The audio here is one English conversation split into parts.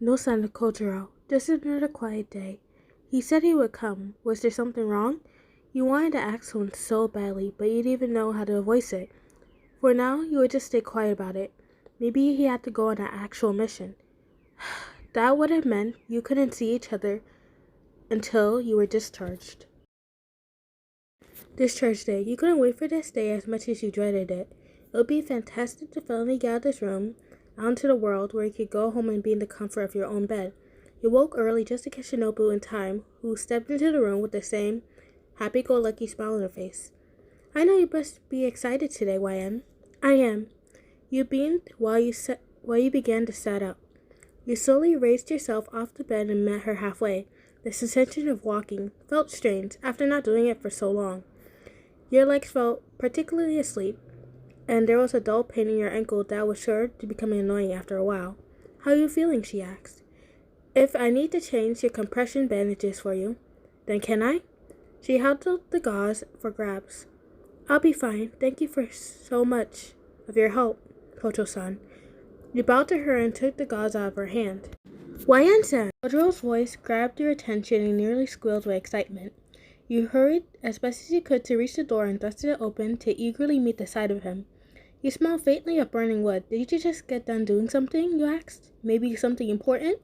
No sign of Kojiro. Just another quiet day. He said he would come. Was there something wrong? You wanted to ask someone so badly, but you didn't even know how to voice it. For now, you would just stay quiet about it. Maybe he had to go on an actual mission. That would have meant you couldn't see each other until you were discharged. Discharge day. You couldn't wait for this day as much as you dreaded it. It would be fantastic to finally get out of this room, out into the world where you could go home and be in the comfort of your own bed. You woke early just to catch Shinobu in time, who stepped into the room with the same happy-go-lucky smile on her face. I know you must be excited today, YN. I am. You beamed while you began to set up. You slowly raised yourself off the bed and met her halfway. The sensation of walking felt strange after not doing it for so long. Your legs felt particularly asleep, and there was a dull pain in your ankle that was sure to become annoying after a while. How are you feeling? She asked. If I need to change your compression bandages for you, then can I? She held out the gauze for grabs. I'll be fine. Thank you for so much of your help, Kocho-san. You bowed to her and took the gauze out of her hand. YN-san! Kojiro's voice grabbed your attention and nearly squealed with excitement. You hurried as best as you could to reach the door and thrust it open to eagerly meet the sight of him. You smelled faintly of burning wood. Did you just get done doing something? You asked. Maybe something important?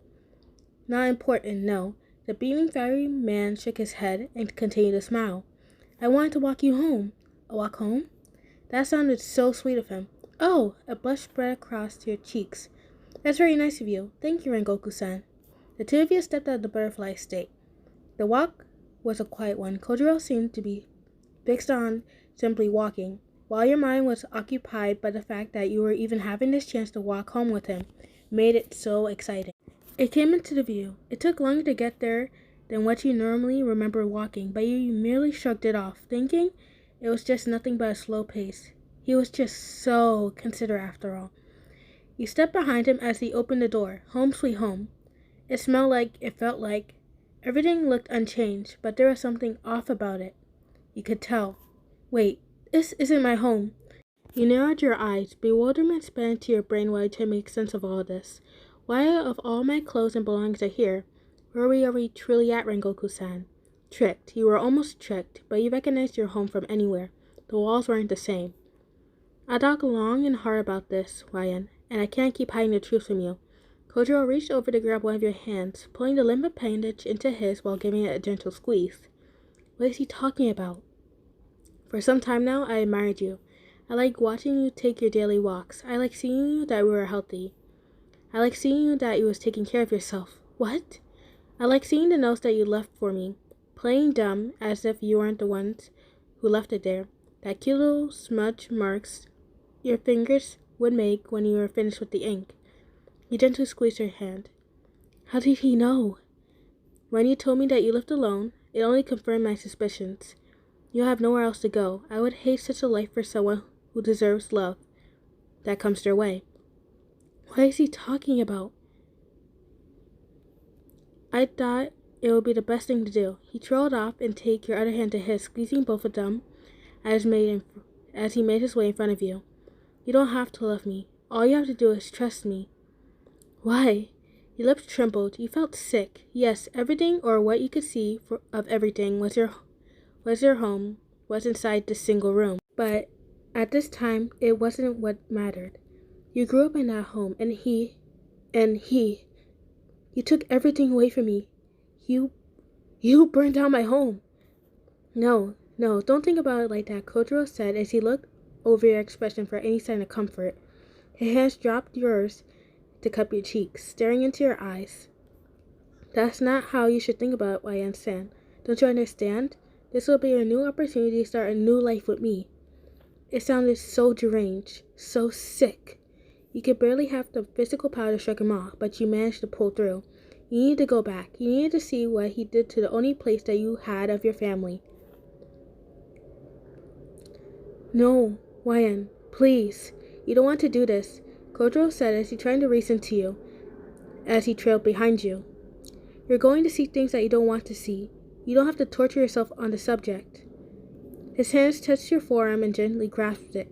Not important, no. The beaming fiery man shook his head and continued to smile. I wanted to walk you home. A walk home? That sounded so sweet of him. Oh, a blush spread across your cheeks. That's very nice of you. Thank you, Rengoku-san. The two of you stepped out of the butterfly state. The walk was a quiet one. Kojiro seemed to be fixed on simply walking, while your mind was occupied by the fact that you were even having this chance to walk home with him. Made it so exciting. It came into the view. It took longer to get there than what you normally remember walking, but you merely shrugged it off, thinking it was just nothing but a slow pace. He was just so considerate after all. You stepped behind him as he opened the door. Home sweet home. It smelled like, it felt like. Everything looked unchanged, but there was something off about it. You could tell. Wait, this isn't my home. You narrowed your eyes. Bewilderment span into your brain while you tried to make sense of all this. Why of all my clothes and belongings are here? Where are we truly at, Rengoku-san? Tricked. You were almost tricked, but you recognized your home from anywhere. The walls weren't the same. I thought long and hard about this, YN, and I can't keep hiding the truth from you. Kojiro reached over to grab one of your hands, pulling the limp bandage into his while giving it a gentle squeeze. What is he talking about? For some time now, I admired you. I like watching you take your daily walks. I like seeing you that you were healthy. I like seeing you that you was taking care of yourself. What? I like seeing the notes that you left for me, playing dumb as if you weren't the ones who left it there. That cute little smudge marks your fingers would make when you were finished with the ink. He gently squeezed her hand. How did he know? When you told me that you lived alone, it only confirmed my suspicions. You have nowhere else to go. I would hate such a life for someone who deserves love that comes their way. What is he talking about? I thought it would be the best thing to do. He trailed off and take your other hand to his, squeezing both of them as he made his way in front of you. You don't have to love me. All you have to do is trust me. Why? Your lips trembled. You felt sick. Yes, everything, or what you could see of everything, was your home, was inside this single room. But at this time, it wasn't what mattered. You grew up in that home, and you took everything away from me. You burned down my home. No, don't think about it like that, Kojiro said as he looked over your expression for any sign of comfort. His hands dropped yours to cup your cheeks, staring into your eyes. That's not how you should think about it, YN-san. Don't you understand? This will be a new opportunity to start a new life with me. It sounded so deranged, so sick. You could barely have the physical power to shrug him off, but you managed to pull through. You needed to go back. You needed to see what he did to the only place that you had of your family. No, YN, please. You don't want to do this, Kojiro said as he tried to reason to you, as he trailed behind you. You're going to see things that you don't want to see. You don't have to torture yourself on the subject. His hands touched your forearm and gently grasped it.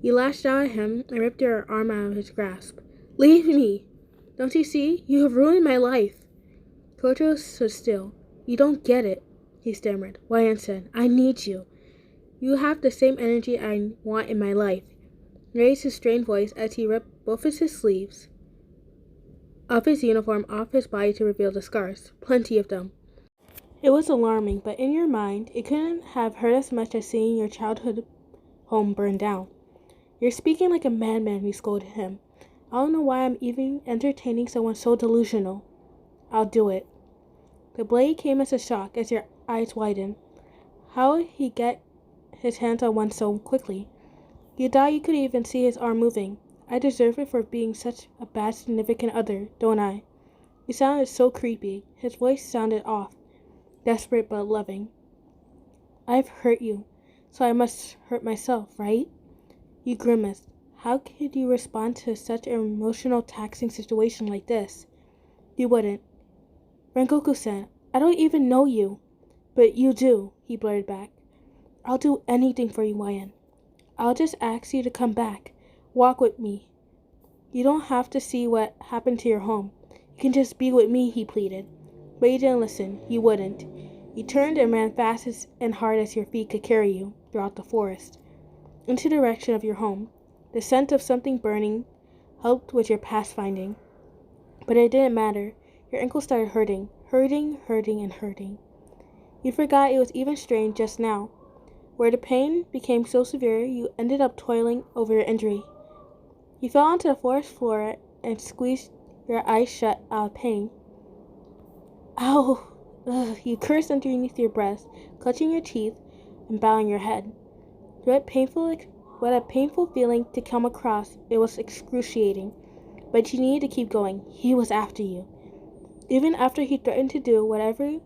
You lashed out at him and ripped your arm out of his grasp. Leave me! Don't you see? You have ruined my life. Kojo stood still. You don't get it, he stammered. Wayan said, I need you. You have the same energy I want in my life. He raised his strained voice as he ripped both of his sleeves off his uniform off his body to reveal the scars. Plenty of them. It was alarming, but in your mind, it couldn't have hurt as much as seeing your childhood home burn down. You're speaking like a madman, he scolded him. I don't know why I'm even entertaining someone so delusional. I'll do it. The blade came as a shock as your eyes widened. How would he get his hands on one so quickly? You thought you could even see his arm moving. I deserve it for being such a bad significant other, don't I? He sounded so creepy. His voice sounded off, desperate but loving. I've hurt you, so I must hurt myself, right? You grimaced. How could you respond to such an emotional, taxing situation like this? You wouldn't. Rengoku said, I don't even know you. But you do, he blurted back. I'll do anything for you, Wayan. I'll just ask you to come back. Walk with me. You don't have to see what happened to your home. You can just be with me, he pleaded. But you didn't listen. You wouldn't. You turned and ran fast and hard as your feet could carry you throughout the forest, into the direction of your home. The scent of something burning helped with your past finding. But it didn't matter. Your ankle started hurting, and hurting. You forgot it was even strained just now. Where the pain became so severe, you ended up toiling over your injury. You fell onto the forest floor and squeezed your eyes shut out of pain. Ow! Ugh, you cursed underneath your breath, clutching your teeth and bowing your head. What a painful feeling to come across. It was excruciating. But you needed to keep going. He was after you. Even after he threatened to do whatever,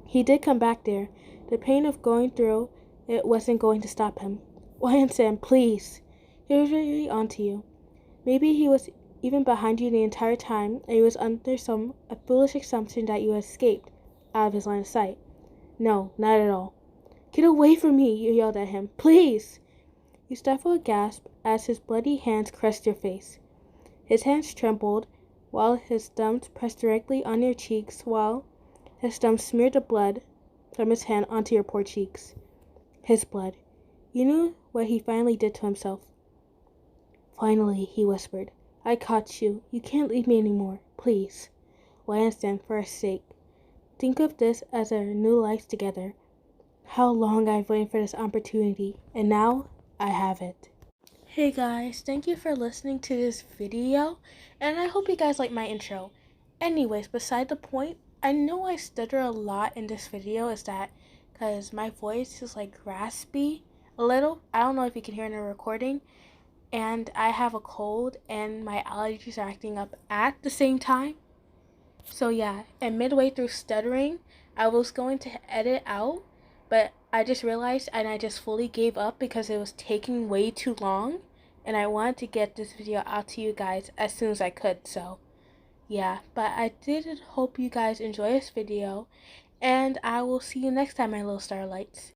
he did come back there. The pain of going through it wasn't going to stop him. Wayan-san, please. He was really onto you. Maybe he was even behind you the entire time, and he was under a foolish assumption that you had escaped out of his line of sight. No, not at all. Get away from me, you yelled at him. Please! You stifled a gasp as his bloody hands caressed your face. His hands trembled while his thumbs pressed directly on your cheeks, while his thumbs smeared the blood from his hand onto your poor cheeks. His blood. You knew what he finally did to himself. Finally, he whispered. I caught you. You can't leave me anymore. Please. Wayan-san, for our sake. Think of this as our new life together. How long I've waited for this opportunity, and now I have it. Hey guys, thank you for listening to this video, and I hope you guys like my intro. Anyways, beside the point, I know I stutter a lot in this video, is that because my voice is like raspy a little. I don't know if you can hear in the recording, and I have a cold and my allergies are acting up at the same time. So yeah, and midway through stuttering, I was going to edit out, but I just realized and I just fully gave up because it was taking way too long, and I wanted to get this video out to you guys as soon as I could. So yeah, but I did hope you guys enjoy this video, and I will see you next time, my little starlights.